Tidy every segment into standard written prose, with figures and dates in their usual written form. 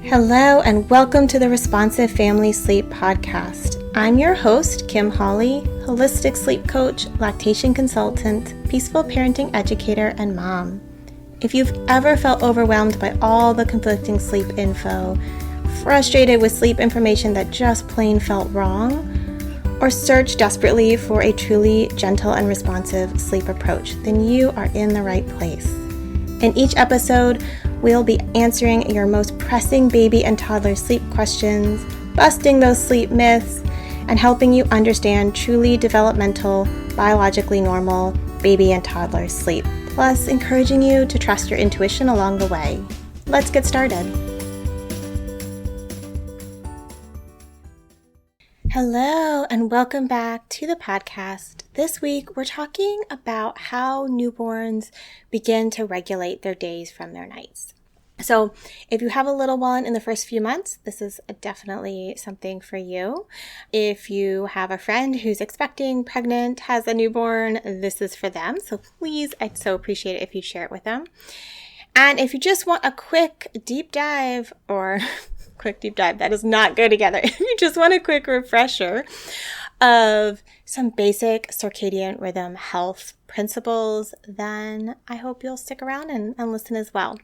Hello and welcome to the Responsive Family Sleep Podcast. I'm your host, Kim Hawley, holistic sleep coach, lactation consultant, peaceful parenting educator, and mom. If you've ever felt overwhelmed by all the conflicting sleep info, frustrated with sleep information that just plain felt wrong, or searched desperately for a truly gentle and responsive sleep approach, then you are in the right place. In each episode, we'll be answering your most pressing baby and toddler sleep questions, busting those sleep myths, and helping you understand truly developmental, biologically normal baby and toddler sleep, plus encouraging you to trust your intuition along the way. Let's get started. Hello, and welcome back to the podcast. This week, we're talking about how newborns begin to regulate their days from their nights. So if you have a little one in the first few months, this is definitely something for you. If you have a friend who's expecting, pregnant, has a newborn, this is for them. So please, I'd so appreciate it if you share it with them. And if you just want a quick deep dive, that does not go together. If you just want a quick refresher of some basic circadian rhythm health principles, then I hope you'll stick around and listen as well.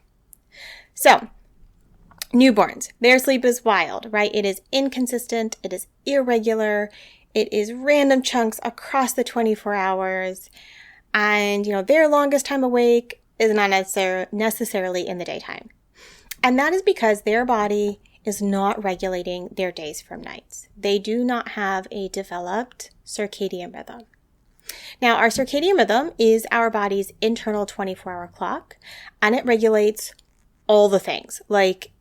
So, newborns, their sleep is wild, right? It is inconsistent, it is irregular, it is random chunks across the 24 hours, and their longest time awake is not necessarily in the daytime. And that is because their body is not regulating their days from nights. They do not have a developed circadian rhythm. Now, our circadian rhythm is our body's internal 24-hour clock, and it regulates all the things. Like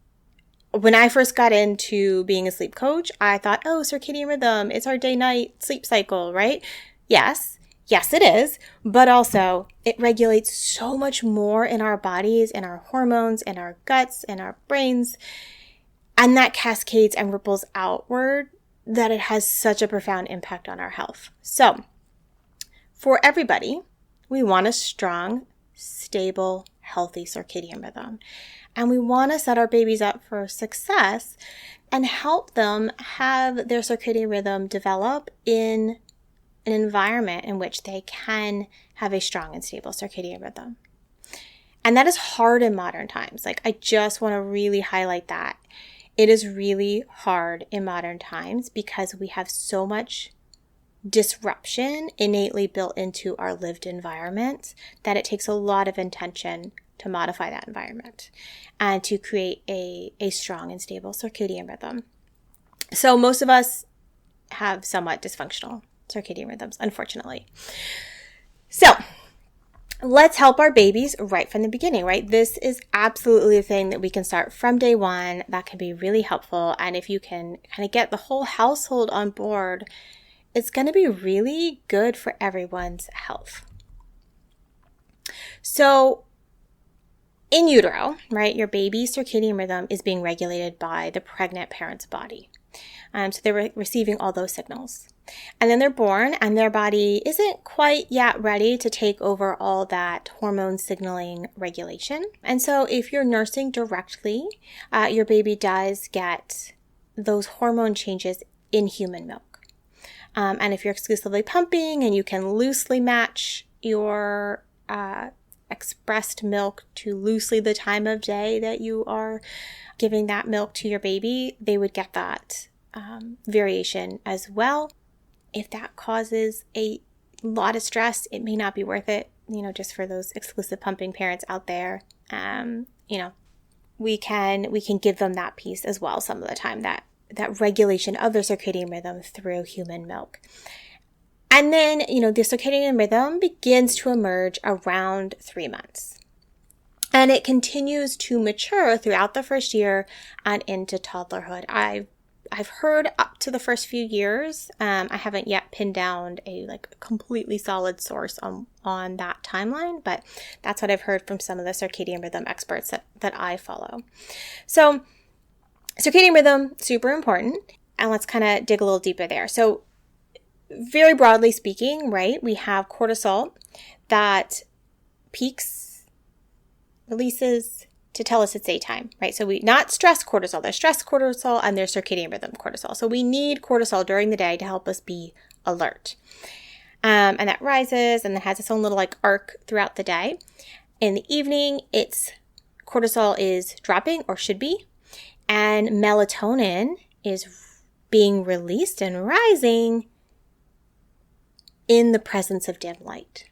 when I first got into being a sleep coach, I thought, circadian rhythm, it's our day-night sleep cycle, right? Yes, it is. But also it regulates so much more in our bodies, in our hormones, in our guts, in our brains. And that cascades and ripples outward that it has such a profound impact on our health. So for everybody, we want a strong, stable, healthy circadian rhythm. And we want to set our babies up for success and help them have their circadian rhythm develop in an environment in which they can have a strong and stable circadian rhythm. And that is hard in modern times. I just want to really highlight that. It is really hard in modern times because we have so much disruption innately built into our lived environment that it takes a lot of intention to modify that environment and to create a strong and stable circadian rhythm. So most of us have somewhat dysfunctional circadian rhythms, unfortunately. So let's help our babies right from the beginning, right? This is absolutely a thing that we can start from day one. That can be really helpful. And if you can kind of get the whole household on board, it's going to be really good for everyone's health. So in utero, right, your baby's circadian rhythm is being regulated by the pregnant parent's body. So they're receiving all those signals. And then they're born and their body isn't quite yet ready to take over all that hormone signaling regulation. And so if you're nursing directly, your baby does get those hormone changes in human milk. And if you're exclusively pumping and you can loosely match your expressed milk to loosely the time of day that you are giving that milk to your baby, they would get that variation as well. If that causes a lot of stress, it may not be worth it, just for those exclusive pumping parents out there. We can give them that piece as well some of the time, that regulation of their circadian rhythm through human milk. And then, the circadian rhythm begins to emerge around 3 months. And it continues to mature throughout the first year and into toddlerhood. I've heard up to the first few years. I haven't yet pinned down a completely solid source on that timeline, but that's what I've heard from some of the circadian rhythm experts that I follow. So circadian rhythm, super important. And let's kind of dig a little deeper there. So very broadly speaking, right, we have cortisol that peaks, releases, to tell us it's daytime, right? So not stress cortisol. There's stress cortisol and there's circadian rhythm cortisol. So we need cortisol during the day to help us be alert. And that rises and it has its own little like arc throughout the day. In the evening, cortisol is dropping or should be, and melatonin is being released and rising in the presence of dim light.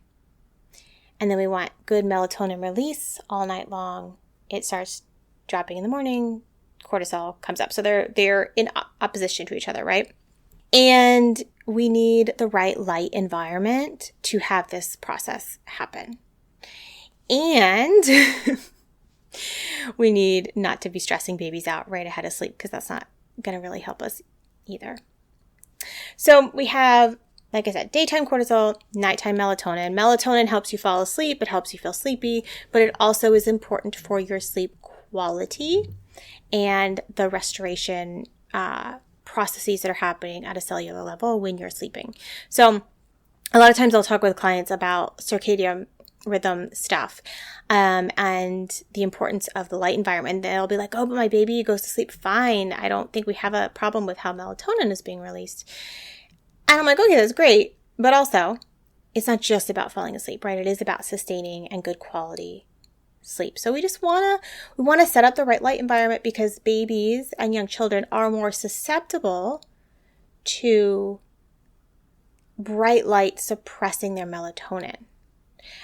And then we want good melatonin release all night long. It starts dropping in the morning, cortisol comes up. So they're in opposition to each other, right? And we need the right light environment to have this process happen. And we need not to be stressing babies out right ahead of sleep because that's not going to really help us either. So we have, like I said, daytime cortisol, nighttime melatonin. Melatonin helps you fall asleep. It helps you feel sleepy, but it also is important for your sleep quality and the restoration processes that are happening at a cellular level when you're sleeping. So a lot of times I'll talk with clients about circadian rhythm stuff and the importance of the light environment. They'll be like, oh, but my baby goes to sleep fine. I don't think we have a problem with how melatonin is being released. And I'm like, okay, that's great. But also, it's not just about falling asleep, right? It is about sustaining and good quality sleep. So we just want to set up the right light environment because babies and young children are more susceptible to bright light suppressing their melatonin.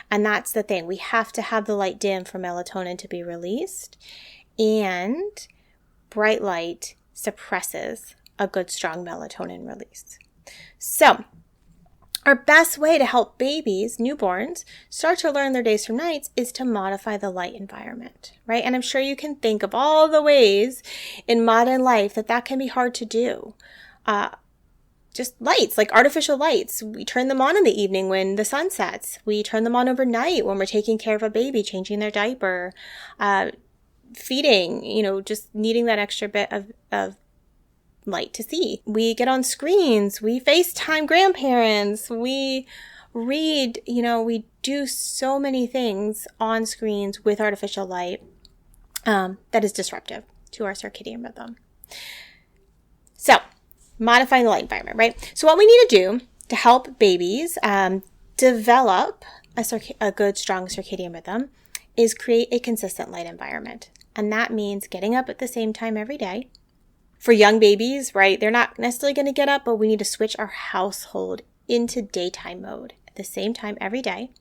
And that's the thing. We have to have the light dim for melatonin to be released. And bright light suppresses a good, strong melatonin release. So our best way to help babies, newborns, start to learn their days from nights is to modify the light environment, right? And I'm sure you can think of all the ways in modern life that can be hard to do. Just lights, like artificial lights. We turn them on in the evening when the sun sets. We turn them on overnight when we're taking care of a baby, changing their diaper, feeding, just needing that extra bit of light to see. We get on screens. We FaceTime grandparents. We read, we do so many things on screens with artificial light that is disruptive to our circadian rhythm. So, modifying the light environment, right? So what we need to do to help babies develop a good, strong circadian rhythm is create a consistent light environment. And that means getting up at the same time every day. For young babies, right, they're not necessarily going to get up, but we need to switch our household into daytime mode at the same time every day.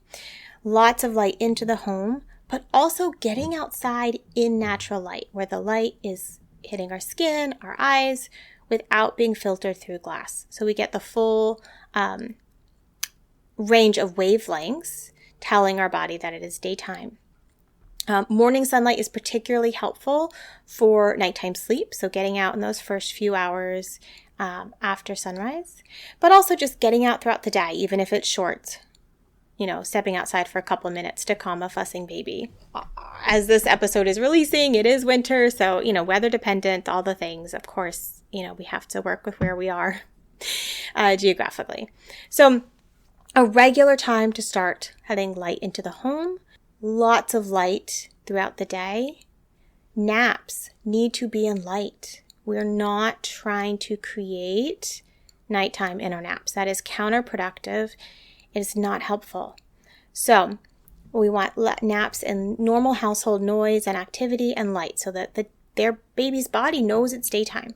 Lots of light into the home, but also getting outside in natural light where the light is hitting our skin, our eyes, without being filtered through glass. So we get the full range of wavelengths telling our body that it is daytime. Morning sunlight is particularly helpful for nighttime sleep, so getting out in those first few hours after sunrise, but also just getting out throughout the day, even if it's short, stepping outside for a couple of minutes to calm a fussing baby. As this episode is releasing, it is winter, so, weather dependent, all the things, of course, we have to work with where we are geographically. So a regular time to start having light into the home, lots of light throughout the day. Naps need to be in light. We're not trying to create nighttime in our naps. That is counterproductive. It is not helpful. So we want naps in normal household noise and activity and light so that their baby's body knows it's daytime.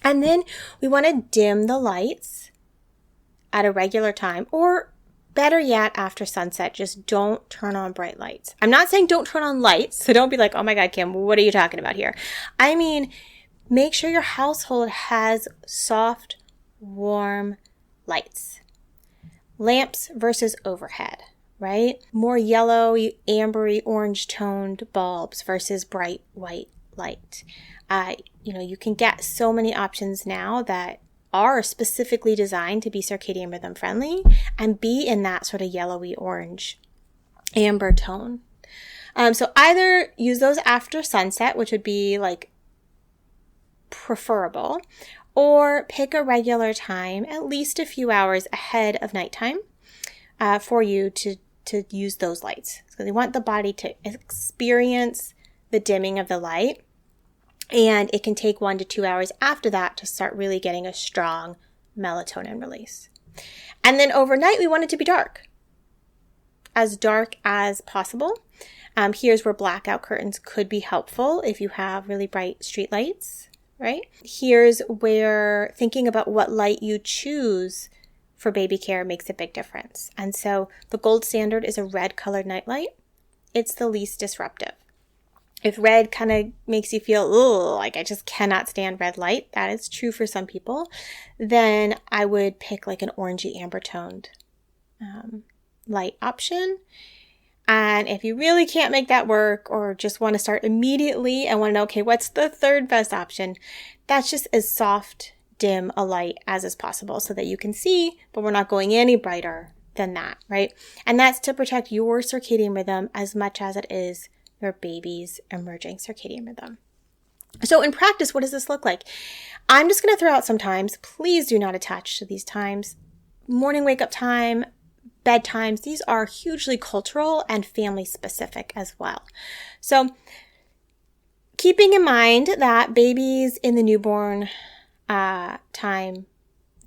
And then we want to dim the lights at a regular time, or better yet, after sunset, just don't turn on bright lights. I'm not saying don't turn on lights, so don't be like, oh my God, Kim, what are you talking about here? I mean, make sure your household has soft, warm lights. Lamps versus overhead, right? More yellow, ambery, orange-toned bulbs versus bright white light. You can get so many options now that are specifically designed to be circadian rhythm friendly and be in that sort of yellowy orange amber tone. So either use those after sunset, which would be like preferable, or pick a regular time, at least a few hours ahead of nighttime, for you to use those lights. So they want the body to experience the dimming of the light. And it can take 1 to 2 hours after that to start really getting a strong melatonin release. And then overnight, we want it to be dark as possible. Here's where blackout curtains could be helpful if you have really bright street lights, right? Here's where thinking about what light you choose for baby care makes a big difference. And so the gold standard is a red colored nightlight. It's the least disruptive. If red kind of makes you feel, like I just cannot stand red light, that is true for some people, then I would pick like an orangey amber toned light option. And if you really can't make that work or just want to start immediately and want to know, okay, what's the third best option? That's just as soft, dim a light as is possible so that you can see, but we're not going any brighter than that, right? And that's to protect your circadian rhythm as much as it is your baby's emerging circadian rhythm. So in practice, what does this look like? I'm just going to throw out some times. Please do not attach to these times. Morning wake up time, bedtimes, these are hugely cultural and family specific as well. So keeping in mind that babies in the newborn time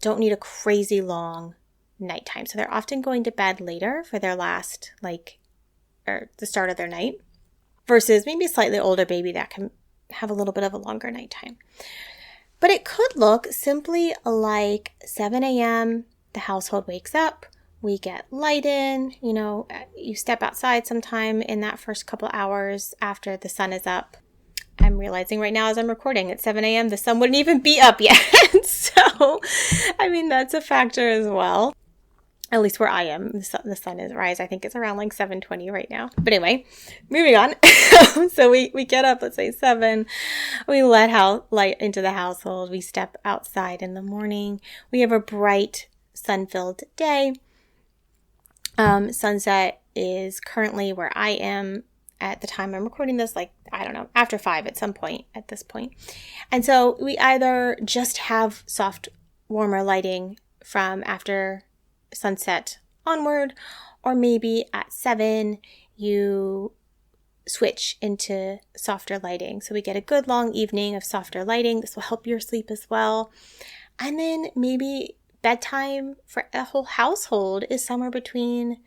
don't need a crazy long nighttime. So they're often going to bed later for their last, or the start of their night, versus maybe a slightly older baby that can have a little bit of a longer nighttime. But it could look simply like 7 a.m., the household wakes up, we get light in, you step outside sometime in that first couple hours after the sun is up. I'm realizing right now as I'm recording at 7 a.m., the sun wouldn't even be up yet. So, that's a factor as well. At least where I am, the sun is rise. I think it's around 7:20 right now. But anyway, moving on. So we get up, let's say 7. We let light into the household. We step outside in the morning. We have a bright, sun-filled day. Sunset is currently where I am at the time I'm recording this, after 5 at some point at this point. And so we either just have soft, warmer lighting from after sunset onward, or maybe at 7 you switch into softer lighting. So we get a good long evening of softer lighting. This will help your sleep as well. And then maybe bedtime for a whole household is somewhere between,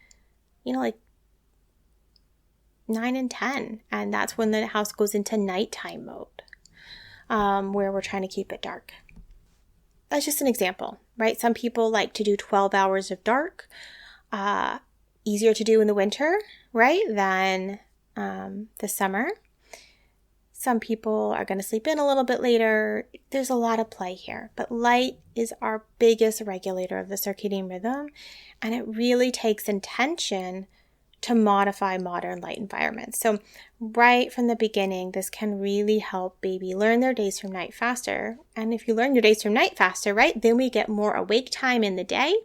9 and 10. And that's when the house goes into nighttime mode, where we're trying to keep it dark. That's just an example, right? Some people like to do 12 hours of dark, easier to do in the winter, right, than the summer. Some people are going to sleep in a little bit later. There's a lot of play here, but light is our biggest regulator of the circadian rhythm, and it really takes intention to modify modern light environments. So right from the beginning, this can really help baby learn their days from night faster. And if you learn your days from night faster, right, then we get more awake time in the day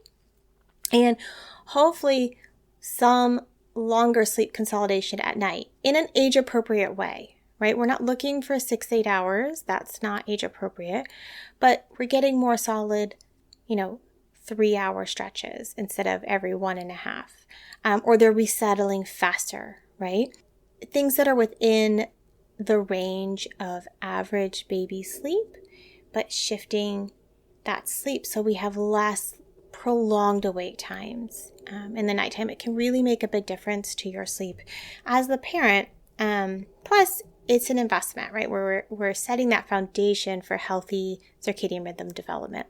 and hopefully some longer sleep consolidation at night in an age-appropriate way, right? We're not looking for 6-8 hours. That's not age-appropriate, but we're getting more solid, 3-hour stretches instead of every 1.5. Or they're resettling faster, right? Things that are within the range of average baby sleep, but shifting that sleep so we have less prolonged awake times in the nighttime. It can really make a big difference to your sleep as the parent. Plus, it's an investment, right? Where we're setting that foundation for healthy circadian rhythm development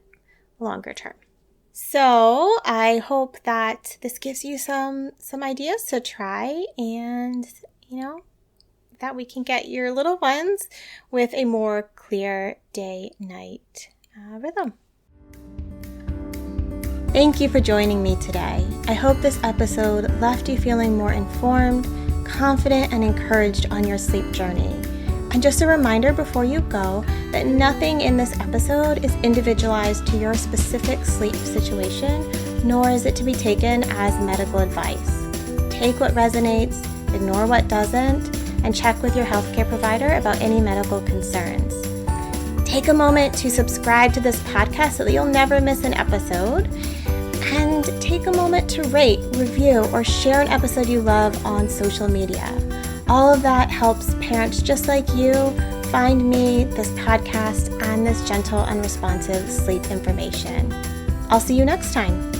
longer term. So I hope that this gives you some ideas to try, and that we can get your little ones with a more clear day-night rhythm. Thank you for joining me today. I hope this episode left you feeling more informed, confident, and encouraged on your sleep journey. And just a reminder before you go that nothing in this episode is individualized to your specific sleep situation, nor is it to be taken as medical advice. Take what resonates, ignore what doesn't, and check with your healthcare provider about any medical concerns. Take a moment to subscribe to this podcast so that you'll never miss an episode. And take a moment to rate, review, or share an episode you love on social media. All of that helps parents just like you find me, this podcast, and this gentle and responsive sleep information. I'll see you next time.